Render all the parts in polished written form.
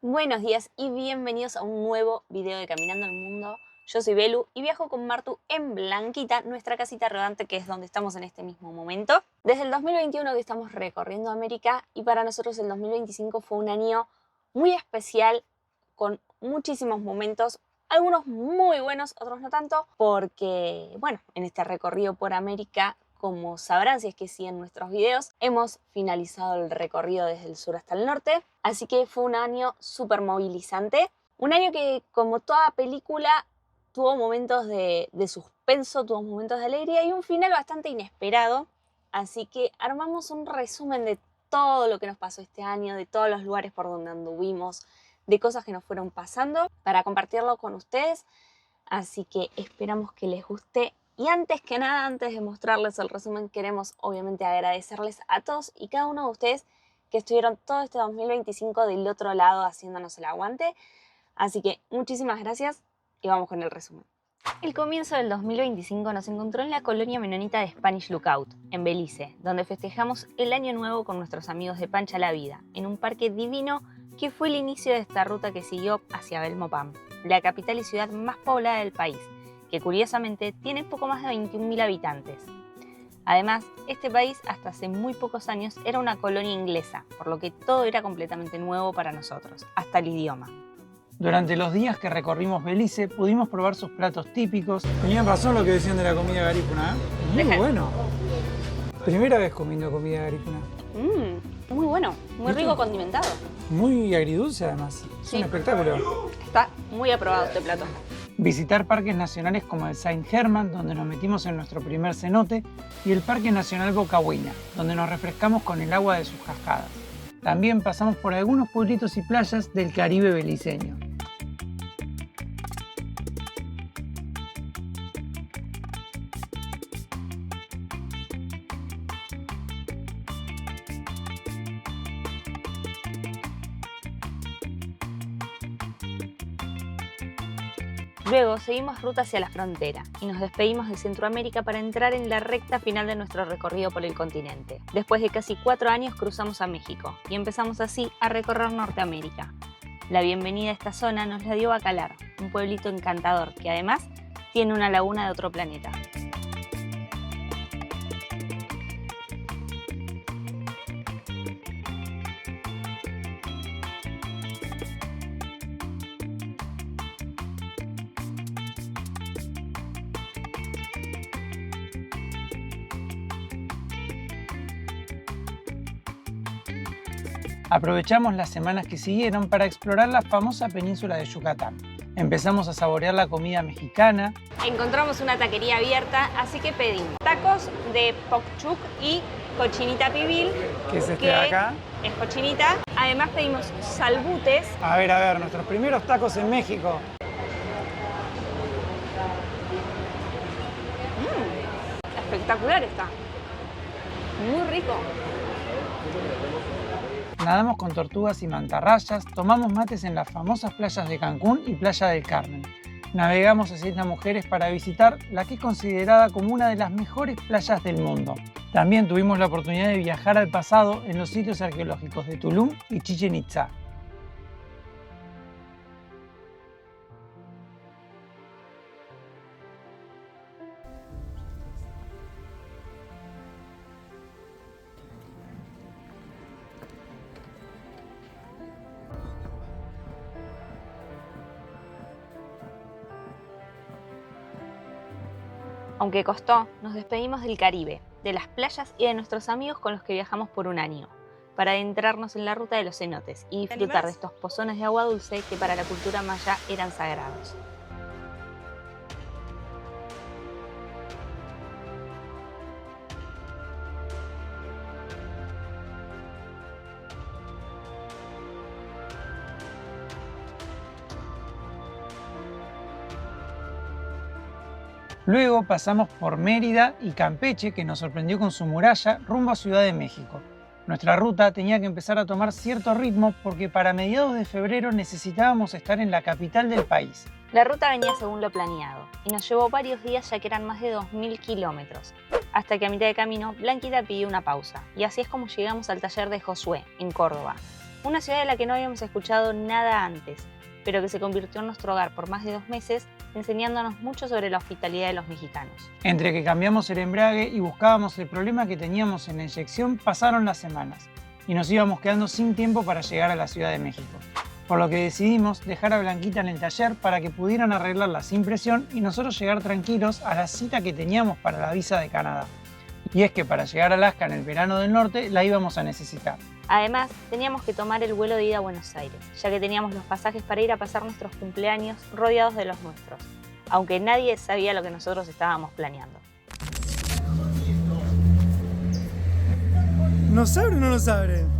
Buenos días y bienvenidos a un nuevo video de Caminando el Mundo. Yo soy Belu y viajo con Martu en Blanquita, nuestra casita rodante que es donde estamos en este mismo momento. Desde el 2021 que estamos recorriendo América y para nosotros el 2025 fue un año muy especial con muchísimos momentos, algunos muy buenos, otros no tanto, porque bueno, en este recorrido por América, como sabrán si es que siguen nuestros videos, hemos finalizado el recorrido desde el sur hasta el norte, así que fue un año súper movilizante. Un año que, como toda película, tuvo momentos de suspenso, tuvo momentos de alegría y un final bastante inesperado. Así que armamos un resumen de todo lo que nos pasó este año, de todos los lugares por donde anduvimos, de cosas que nos fueron pasando, para compartirlo con ustedes. Así que esperamos que les guste. Y antes que nada, antes de mostrarles el resumen, queremos obviamente agradecerles a todos y cada uno de ustedes que estuvieron todo este 2025 del otro lado haciéndonos el aguante. Así que muchísimas gracias y vamos con el resumen. El comienzo del 2025 nos encontró en la colonia menonita de Spanish Lookout, en Belice, donde festejamos el año nuevo con nuestros amigos de Pancha la Vida, en un parque divino que fue el inicio de esta ruta que siguió hacia Belmopán, la capital y ciudad más poblada del país, que curiosamente tiene poco más de 21.000 habitantes. Además, este país hasta hace muy pocos años era una colonia inglesa, por lo que todo era completamente nuevo para nosotros, hasta el idioma. Durante los días que recorrimos Belice pudimos probar sus platos típicos. Tenían razón lo que decían de la comida garífuna, ¿eh? Muy bueno. Primera vez comiendo comida garífuna. Muy bueno, muy rico condimentado. Muy agridulce además. Es Sí. un espectáculo. Está muy aprobado este plato. Visitar parques nacionales como el Saint Germain, donde nos metimos en nuestro primer cenote, y el Parque Nacional Bocahuina, donde nos refrescamos con el agua de sus cascadas. También pasamos por algunos pueblitos y playas del Caribe beliceño. Luego seguimos ruta hacia la frontera y nos despedimos de Centroamérica para entrar en la recta final de nuestro recorrido por el continente. Después de casi 4 años cruzamos a México y empezamos así a recorrer Norteamérica. La bienvenida a esta zona nos la dio Bacalar, un pueblito encantador que además tiene una laguna de otro planeta. Aprovechamos las semanas que siguieron para explorar la famosa península de Yucatán. Empezamos a saborear la comida mexicana. Encontramos una taquería abierta, así que pedimos tacos de pok chuk y cochinita pibil, ¿Qué es este de acá? es cochinita. Además pedimos salbutes. A ver, nuestros primeros tacos en México. Espectacular está. Muy rico. Nadamos con tortugas y mantarrayas, tomamos mates en las famosas playas de Cancún y Playa del Carmen. Navegamos hacia Isla Mujeres para visitar la que es considerada como una de las mejores playas del mundo. También tuvimos la oportunidad de viajar al pasado en los sitios arqueológicos de Tulum y Chichén Itzá. Aunque costó, nos despedimos del Caribe, de las playas y de nuestros amigos con los que viajamos por un año, para adentrarnos en la ruta de los cenotes y disfrutar de estos pozones de agua dulce que para la cultura maya eran sagrados. Luego pasamos por Mérida y Campeche, que nos sorprendió con su muralla, rumbo a Ciudad de México. Nuestra ruta tenía que empezar a tomar cierto ritmo porque para mediados de febrero necesitábamos estar en la capital del país. La ruta venía según lo planeado y nos llevó varios días ya que eran más de 2.000 kilómetros, hasta que a mitad de camino Blanquita pidió una pausa y así es como llegamos al taller de Josué, en Córdoba. una ciudad de la que no habíamos escuchado nada antes, pero que se convirtió en nuestro hogar por más de 2 meses, enseñándonos mucho sobre la hospitalidad de los mexicanos. Entre que cambiamos el embrague y buscábamos el problema que teníamos en la inyección, pasaron las semanas y nos íbamos quedando sin tiempo para llegar a la Ciudad de México. Por lo que decidimos dejar a Blanquita en el taller para que pudieran arreglarla sin presión y nosotros llegar tranquilos a la cita que teníamos para la visa de Canadá. Y es que para llegar a Alaska en el verano del norte la íbamos a necesitar. Además, teníamos que tomar el vuelo de ida a Buenos Aires, ya que teníamos los pasajes para ir a pasar nuestros cumpleaños rodeados de los nuestros, aunque nadie sabía lo que nosotros estábamos planeando. ¿Nos abren o no nos abren?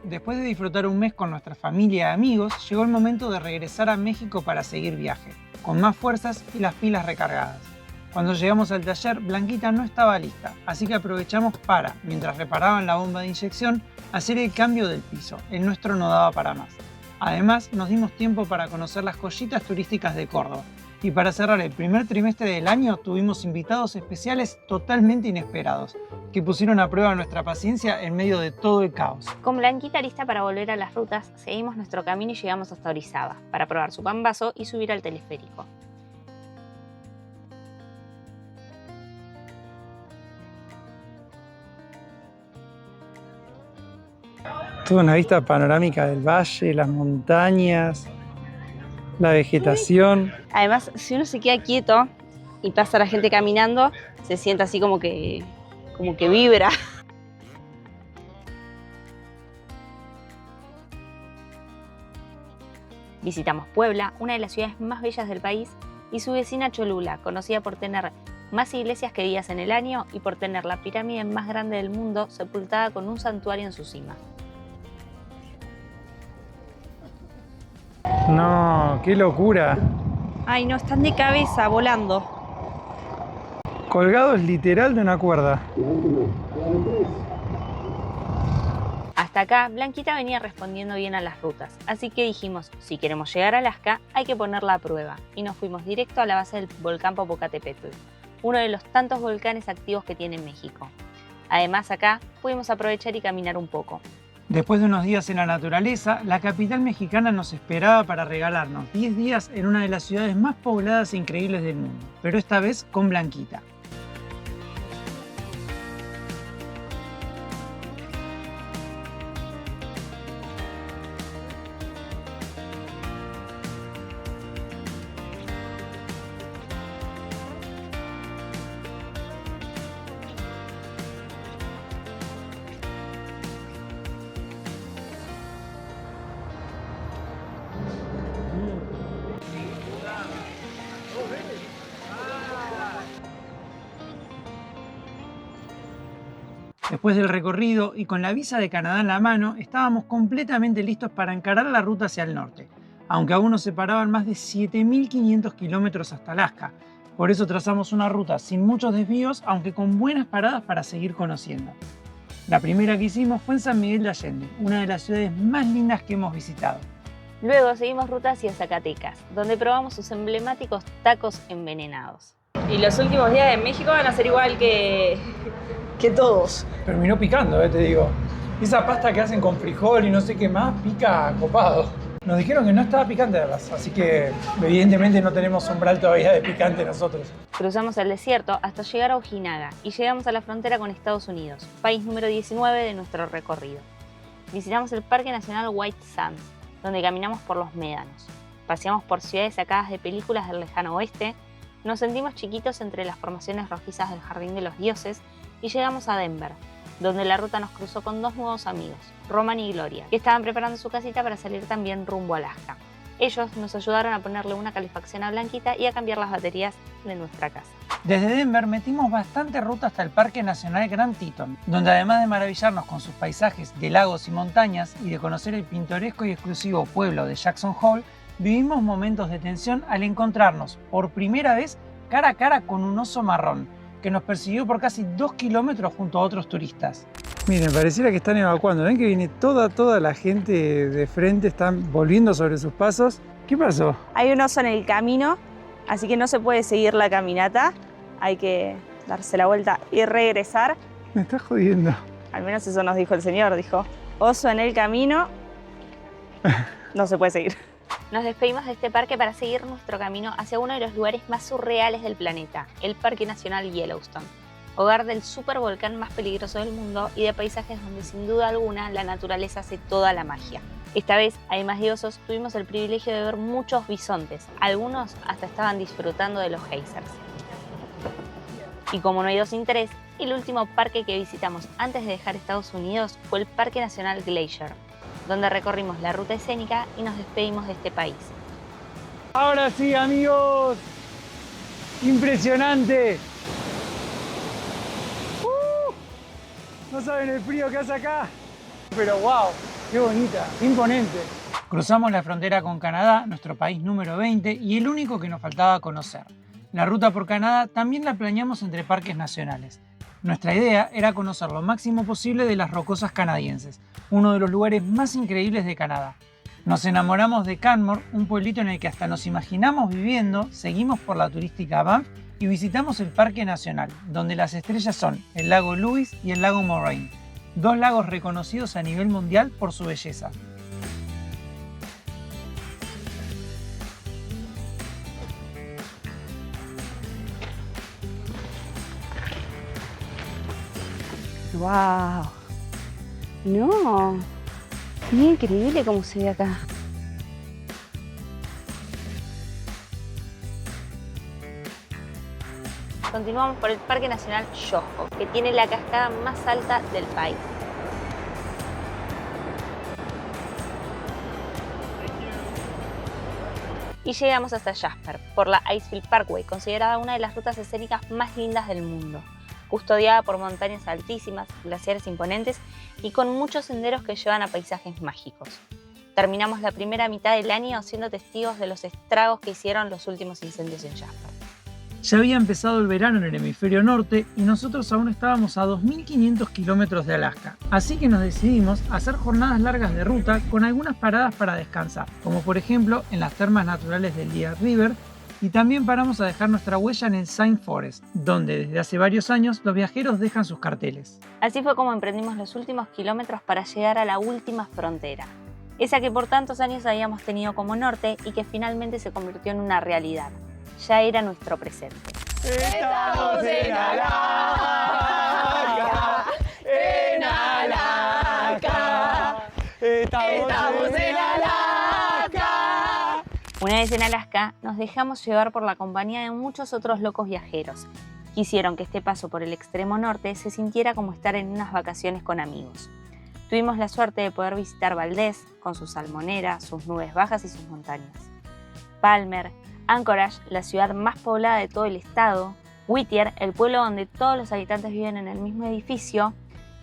Después de disfrutar un mes con nuestra familia y amigos, llegó el momento de regresar a México para seguir viaje, con más fuerzas y las pilas recargadas. Cuando llegamos al taller, Blanquita no estaba lista, así que aprovechamos para, mientras reparaban la bomba de inyección, hacer el cambio del piso. El nuestro no daba para más. Además, nos dimos tiempo para conocer las joyitas turísticas de Córdoba. Y para cerrar el primer trimestre del año, tuvimos invitados especiales totalmente inesperados, que pusieron a prueba nuestra paciencia en medio de todo el caos. Con Blanquita lista para volver a las rutas, seguimos nuestro camino y llegamos hasta Orizaba, para probar su pambazo y subir al teleférico. Toda una vista panorámica del valle, las montañas, la vegetación. Además, si uno se queda quieto y pasa la gente caminando, se siente así como que vibra. Visitamos Puebla, una de las ciudades más bellas del país, y su vecina Cholula, conocida por tener más iglesias que días en el año y por tener la pirámide más grande del mundo sepultada con un santuario en su cima. No, qué locura. Ay no, están de cabeza, volando. Colgados literal de una cuerda. Hasta acá, Blanquita venía respondiendo bien a las rutas, así que dijimos, si queremos llegar a Alaska, hay que ponerla a prueba, y nos fuimos directo a la base del volcán Popocatépetl, uno de los tantos volcanes activos que tiene México. Además, acá pudimos aprovechar y caminar un poco. Después de unos días en la naturaleza, la capital mexicana nos esperaba para regalarnos 10 días en una de las ciudades más pobladas e increíbles del mundo, pero esta vez con Blanquita. Después del recorrido y con la visa de Canadá en la mano, estábamos completamente listos para encarar la ruta hacia el norte, aunque aún nos separaban más de 7.500 kilómetros hasta Alaska. Por eso trazamos una ruta sin muchos desvíos, aunque con buenas paradas para seguir conociendo. La primera que hicimos fue en San Miguel de Allende, una de las ciudades más lindas que hemos visitado. Luego seguimos ruta hacia Zacatecas, donde probamos sus emblemáticos tacos envenenados. Y los últimos días en México van a ser igual que todos. Terminó picando, te digo. Esa pasta que hacen con frijol y no sé qué más, pica copado. Nos dijeron que no estaba picante además, así que evidentemente no tenemos umbral todavía de picante nosotros. Cruzamos el desierto hasta llegar a Ojinaga y llegamos a la frontera con Estados Unidos, país número 19 de nuestro recorrido. Visitamos el Parque Nacional White Sands, donde caminamos por los médanos. Paseamos por ciudades sacadas de películas del lejano oeste, nos sentimos chiquitos entre las formaciones rojizas del Jardín de los Dioses y llegamos a Denver, donde la ruta nos cruzó con 2 nuevos amigos, Roman y Gloria, que estaban preparando su casita para salir también rumbo a Alaska. Ellos nos ayudaron a ponerle una calefacción a Blanquita y a cambiar las baterías de nuestra casa. Desde Denver metimos bastante ruta hasta el Parque Nacional Grand Teton, donde además de maravillarnos con sus paisajes de lagos y montañas y de conocer el pintoresco y exclusivo pueblo de Jackson Hole, vivimos momentos de tensión al encontrarnos por primera vez cara a cara con un oso marrón, que nos persiguió por casi 2 kilómetros junto a otros turistas. Miren, pareciera que están evacuando. Ven que viene toda la gente de frente, están volviendo sobre sus pasos. ¿Qué pasó? Hay un oso en el camino, así que no se puede seguir la caminata. Hay que darse la vuelta y regresar. Me estás jodiendo. Al menos eso nos dijo el señor, dijo, oso en el camino, no se puede seguir. Nos despedimos de este parque para seguir nuestro camino hacia uno de los lugares más surreales del planeta, el Parque Nacional Yellowstone, hogar del supervolcán más peligroso del mundo y de paisajes donde sin duda alguna la naturaleza hace toda la magia. Esta vez, además de osos, tuvimos el privilegio de ver muchos bisontes, algunos hasta estaban disfrutando de los geysers. Y como no hay dos sin tres, el último parque que visitamos antes de dejar Estados Unidos fue el Parque Nacional Glacier, donde recorrimos la ruta escénica y nos despedimos de este país. Ahora sí, amigos, impresionante. No saben el frío que hace acá, pero wow, qué bonita, qué imponente. Cruzamos la frontera con Canadá, nuestro país número 20 y el único que nos faltaba conocer. La ruta por Canadá también la planeamos entre parques nacionales. Nuestra idea era conocer lo máximo posible de las Rocosas Canadienses, uno de los lugares más increíbles de Canadá. Nos enamoramos de Canmore, un pueblito en el que hasta nos imaginamos viviendo, seguimos por la turística Banff y visitamos el Parque Nacional, donde las estrellas son el lago Lewis y el lago Moraine, dos lagos reconocidos a nivel mundial por su belleza. ¡Wow! No, es increíble cómo se ve acá. Continuamos por el Parque Nacional Yoho, que tiene la cascada más alta del país. Y llegamos hasta Jasper, por la Icefield Parkway, considerada una de las rutas escénicas más lindas del mundo, custodiada por montañas altísimas, glaciares imponentes y con muchos senderos que llevan a paisajes mágicos. Terminamos la primera mitad del año siendo testigos de los estragos que hicieron los últimos incendios en Jasper. Ya había empezado el verano en el hemisferio norte y nosotros aún estábamos a 2.500 kilómetros de Alaska. Así que nos decidimos a hacer jornadas largas de ruta con algunas paradas para descansar, como por ejemplo en las termas naturales del Deer River, y también paramos a dejar nuestra huella en el Pine Forest, donde desde hace varios años los viajeros dejan sus carteles. Así fue como emprendimos los últimos kilómetros para llegar a la última frontera, esa que por tantos años habíamos tenido como norte y que finalmente se convirtió en una realidad. Ya era nuestro presente. ¡Estamos en Alaska! ¡En Alaska! ¡Estamos en Alaska! Una vez en Alaska, nos dejamos llevar por la compañía de muchos otros locos viajeros que hicieron que este paso por el extremo norte se sintiera como estar en unas vacaciones con amigos. Tuvimos la suerte de poder visitar Valdez, con sus salmoneras, sus nubes bajas y sus montañas. Palmer, Anchorage, la ciudad más poblada de todo el estado, Whittier, el pueblo donde todos los habitantes viven en el mismo edificio,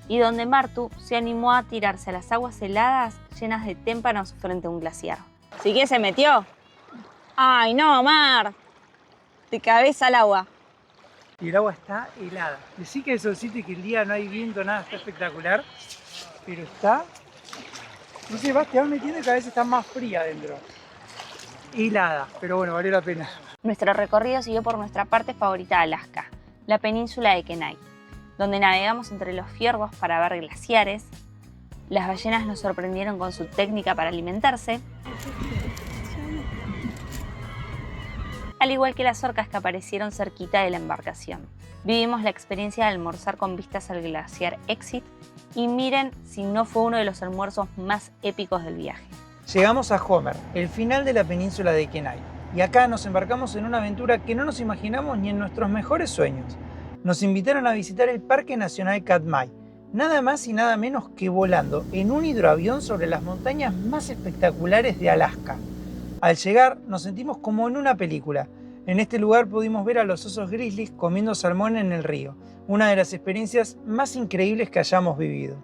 y donde Martu se animó a tirarse a las aguas heladas llenas de témpanos frente a un glaciar. ¿Sí que se metió? ¡Ay, no, Mar! De cabeza al agua. Y el agua está helada. Decí que el solcito y que el día no hay viento, nada, está espectacular, pero está... No sé, te vas metiendo y cada vez está más fría adentro. Helada, pero bueno, valió la pena. Nuestro recorrido siguió por nuestra parte favorita de Alaska, la península de Kenai, donde navegamos entre los fiordos para ver glaciares. Las ballenas nos sorprendieron con su técnica para alimentarse, al igual que las orcas que aparecieron cerquita de la embarcación. Vivimos la experiencia de almorzar con vistas al glaciar Exit y miren si no fue uno de los almuerzos más épicos del viaje. Llegamos a Homer, el final de la península de Kenai, y acá nos embarcamos en una aventura que no nos imaginamos ni en nuestros mejores sueños. Nos invitaron a visitar el Parque Nacional Katmai, nada más y nada menos que volando en un hidroavión sobre las montañas más espectaculares de Alaska. Al llegar nos sentimos como en una película. En este lugar pudimos ver a los osos grizzlies comiendo salmón en el río, una de las experiencias más increíbles que hayamos vivido.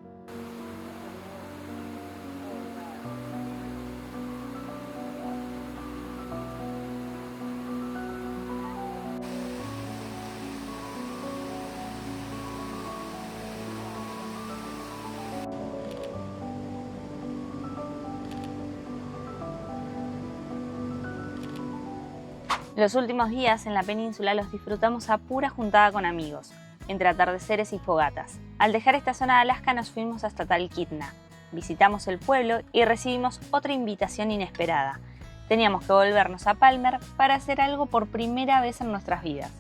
Los últimos días en la península los disfrutamos a pura juntada con amigos, entre atardeceres y fogatas. Al dejar esta zona de Alaska nos fuimos hasta Talkeetna, visitamos el pueblo y recibimos otra invitación inesperada. Teníamos que volvernos a Palmer para hacer algo por primera vez en nuestras vidas.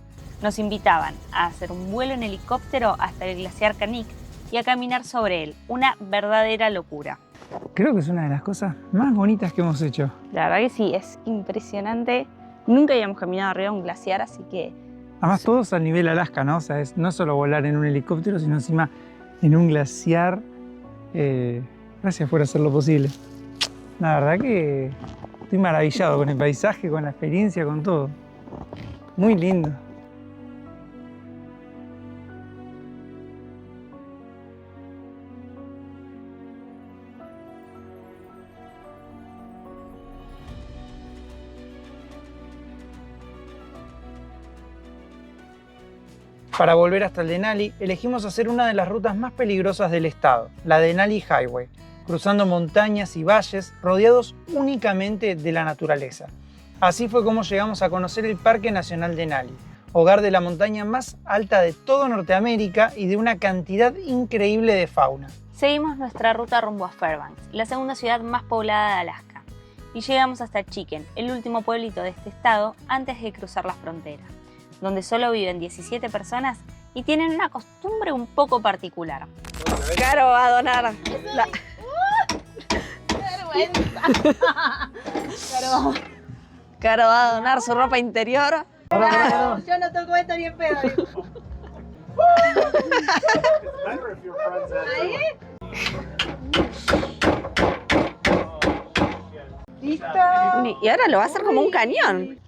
Nos invitaban a hacer un vuelo en helicóptero hasta el glaciar Kanick y a caminar sobre él, una verdadera locura. Creo que es una de las cosas más bonitas que hemos hecho. La verdad que sí, es impresionante. Nunca habíamos caminado arriba de un glaciar, así que... Además todos al nivel Alaska, ¿no? O sea, es no solo volar en un helicóptero, sino encima en un glaciar. Gracias por hacer lo posible. La verdad que estoy maravillado con el paisaje, con la experiencia, con todo. Muy lindo. Para volver hasta el Denali, elegimos hacer una de las rutas más peligrosas del estado, la Denali Highway, cruzando montañas y valles rodeados únicamente de la naturaleza. Así fue como llegamos a conocer el Parque Nacional Denali, hogar de la montaña más alta de todo Norteamérica y de una cantidad increíble de fauna. Seguimos nuestra ruta rumbo a Fairbanks, la segunda ciudad más poblada de Alaska, y llegamos hasta Chicken, el último pueblito de este estado antes de cruzar la frontera, donde solo viven 17 personas y tienen una costumbre un poco particular. Caro va a donar. ¡Qué vergüenza! Caro va a donar su ropa interior. Yo no toco esto ni en pedo. ¿Ahí? ¿Listo? Y ahora lo va a hacer como un cañón.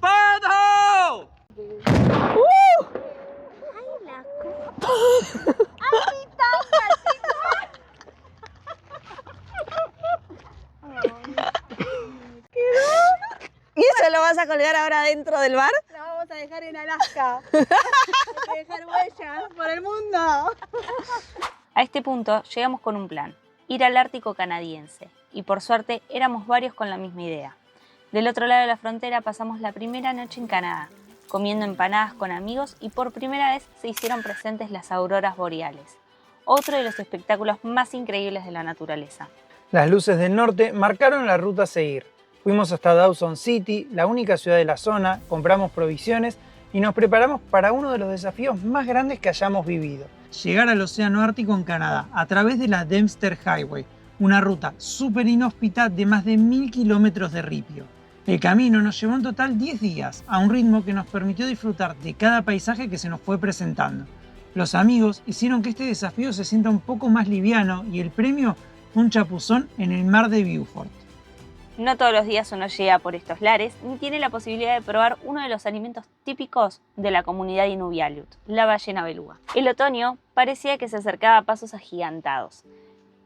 ¿Y eso lo vas a colgar ahora dentro del bar? La vamos a dejar en Alaska. Hay que dejar huellas por el mundo. A este punto llegamos con un plan, ir al Ártico canadiense, y por suerte éramos varios con la misma idea. Del otro lado de la frontera pasamos la primera noche en Canadá, comiendo empanadas con amigos y por primera vez se hicieron presentes las auroras boreales, otro de los espectáculos más increíbles de la naturaleza. Las luces del norte marcaron la ruta a seguir. Fuimos hasta Dawson City, la única ciudad de la zona, compramos provisiones y nos preparamos para uno de los desafíos más grandes que hayamos vivido. Llegar al Océano Ártico en Canadá a través de la Dempster Highway, una ruta súper inhóspita de más de 1000 kilómetros de ripio. El camino nos llevó en total 10 días, a un ritmo que nos permitió disfrutar de cada paisaje que se nos fue presentando. Los amigos hicieron que este desafío se sienta un poco más liviano y el premio fue un chapuzón en el mar de Beaufort. No todos los días uno llega por estos lares ni tiene la posibilidad de probar uno de los alimentos típicos de la comunidad Inuvialut, la ballena beluga. El otoño parecía que se acercaba a pasos agigantados.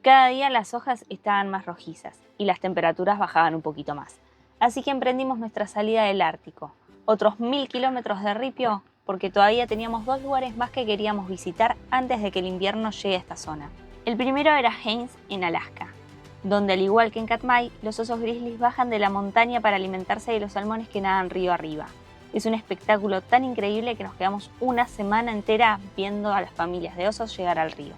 Cada día las hojas estaban más rojizas y las temperaturas bajaban un poquito más. Así que emprendimos nuestra salida del Ártico, otros 1000 kilómetros de ripio, porque todavía teníamos 2 lugares más que queríamos visitar antes de que el invierno llegue a esta zona. El primero era Haines, en Alaska, donde al igual que en Katmai, los osos grizzlies bajan de la montaña para alimentarse de los salmones que nadan río arriba. Es un espectáculo tan increíble que nos quedamos una semana entera viendo a las familias de osos llegar al río.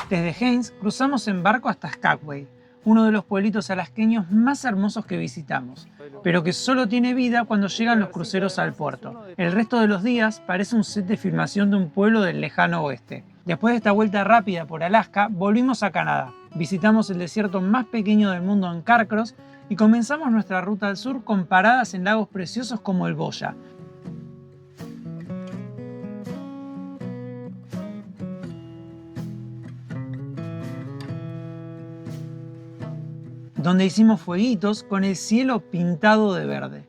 Desde Haines cruzamos en barco hasta Skagway, uno de los pueblitos alasqueños más hermosos que visitamos, pero que solo tiene vida cuando llegan los cruceros al puerto. El resto de los días parece un set de filmación de un pueblo del lejano oeste. Después de esta vuelta rápida por Alaska, volvimos a Canadá. Visitamos el desierto más pequeño del mundo en Carcross y comenzamos nuestra ruta al sur con paradas en lagos preciosos como el Boya. donde hicimos fueguitos con el cielo pintado de verde.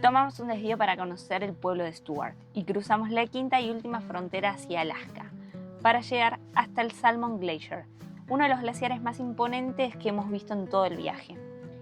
Tomamos un desvío para conocer el pueblo de Stuart y cruzamos la quinta y última frontera hacia Alaska, para llegar hasta el Salmon Glacier, uno de los glaciares más imponentes que hemos visto en todo el viaje.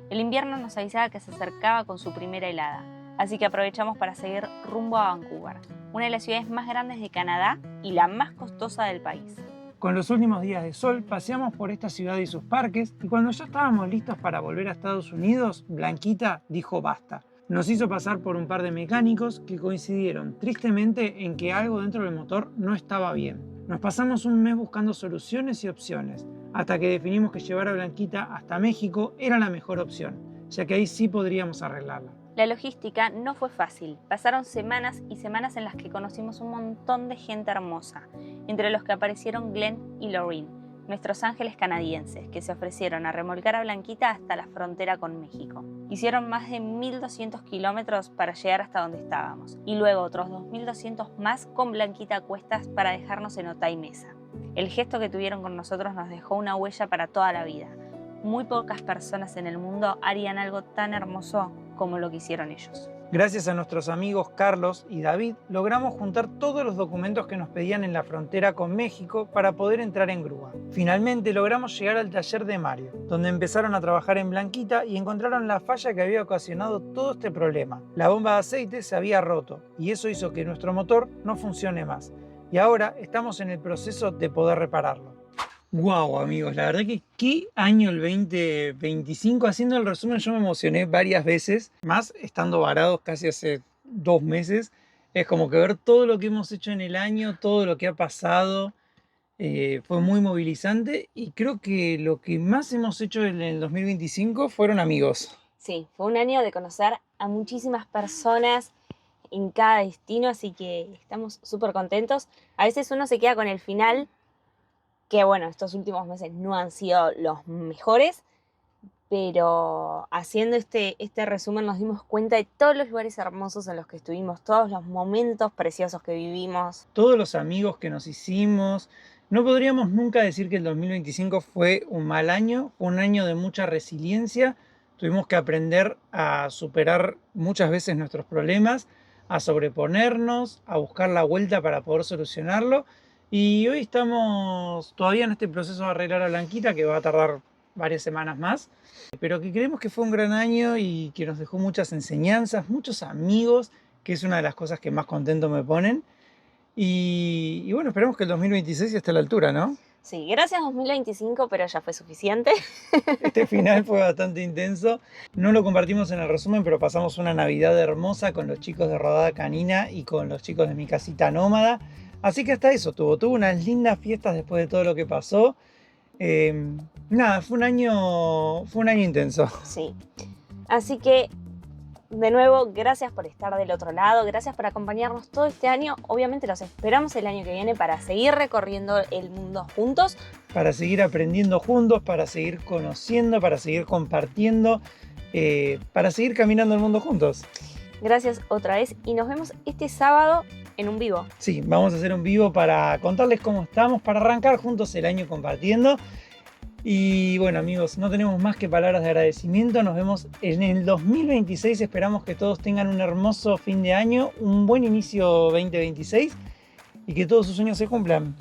El invierno nos avisaba que se acercaba con su primera helada, así que aprovechamos para seguir rumbo a Vancouver, una de las ciudades más grandes de Canadá y la más costosa del país. Con los últimos días de sol paseamos por esta ciudad y sus parques, y cuando ya estábamos listos para volver a Estados Unidos, Blanquita dijo basta. Nos hizo pasar por un par de mecánicos que coincidieron tristemente en que algo dentro del motor no estaba bien. Nos pasamos un mes buscando soluciones y opciones, hasta que definimos que llevar a Blanquita hasta México era la mejor opción, ya que ahí sí podríamos arreglarla. La logística no fue fácil. Pasaron semanas y semanas en las que conocimos un montón de gente hermosa, entre los que aparecieron Glenn y Lorraine, nuestros ángeles canadienses, que se ofrecieron a remolcar a Blanquita hasta la frontera con México. Hicieron más de 1.200 kilómetros para llegar hasta donde estábamos, y luego otros 2.200 más con Blanquita a cuestas para dejarnos en Otay Mesa. El gesto que tuvieron con nosotros nos dejó una huella para toda la vida. Muy pocas personas en el mundo harían algo tan hermoso como lo que hicieron ellos. Gracias a nuestros amigos Carlos y David, logramos juntar todos los documentos que nos pedían en la frontera con México para poder entrar en grúa. Finalmente logramos llegar al taller de Mario, donde empezaron a trabajar en Blanquita y encontraron la falla que había ocasionado todo este problema. La bomba de aceite se había roto y eso hizo que nuestro motor no funcione más. Y ahora estamos en el proceso de poder repararlo. Wow, amigos, la verdad que qué año el 2025. Haciendo el resumen yo me emocioné varias veces, más estando varados casi hace 2 meses. Es como que ver todo lo que hemos hecho en el año, todo lo que ha pasado, fue muy movilizante, y creo que lo que más hemos hecho en el 2025 fueron amigos. Sí, fue un año de conocer a muchísimas personas en cada destino, así que estamos súper contentos. A veces uno se queda con el final, que bueno, estos últimos meses no han sido los mejores, pero haciendo este resumen nos dimos cuenta de todos los lugares hermosos en los que estuvimos, todos los momentos preciosos que vivimos. Todos los amigos que nos hicimos. No podríamos nunca decir que el 2025 fue un mal año, fue un año de mucha resiliencia. Tuvimos que aprender a superar muchas veces nuestros problemas, a sobreponernos, a buscar la vuelta para poder solucionarlo. Y hoy estamos todavía en este proceso de arreglar a Blanquita, que va a tardar varias semanas más, pero que creemos que fue un gran año y que nos dejó muchas enseñanzas, muchos amigos, que es una de las cosas que más contento me ponen. Y bueno, esperemos que el 2026 esté a la altura, ¿no? Sí, gracias 2025, pero ya fue suficiente. Este final fue bastante intenso. No lo compartimos en el resumen, pero pasamos una Navidad hermosa con los chicos de Rodada Canina y con los chicos de Mi Casita Nómada. Así que hasta eso tuvo unas lindas fiestas después de todo lo que pasó. Nada, fue un año intenso. Sí, así que de nuevo, gracias por estar del otro lado, gracias por acompañarnos todo este año. Obviamente los esperamos el año que viene para seguir recorriendo el mundo juntos. Para seguir aprendiendo juntos, para seguir conociendo, para seguir compartiendo, para seguir caminando el mundo juntos. Gracias otra vez y nos vemos este sábado en un vivo. Sí, vamos a hacer un vivo para contarles cómo estamos, para arrancar juntos el año compartiendo. Y bueno, amigos, no tenemos más que palabras de agradecimiento. Nos vemos en el 2026. Esperamos que todos tengan un hermoso fin de año, un buen inicio 2026 y que todos sus sueños se cumplan.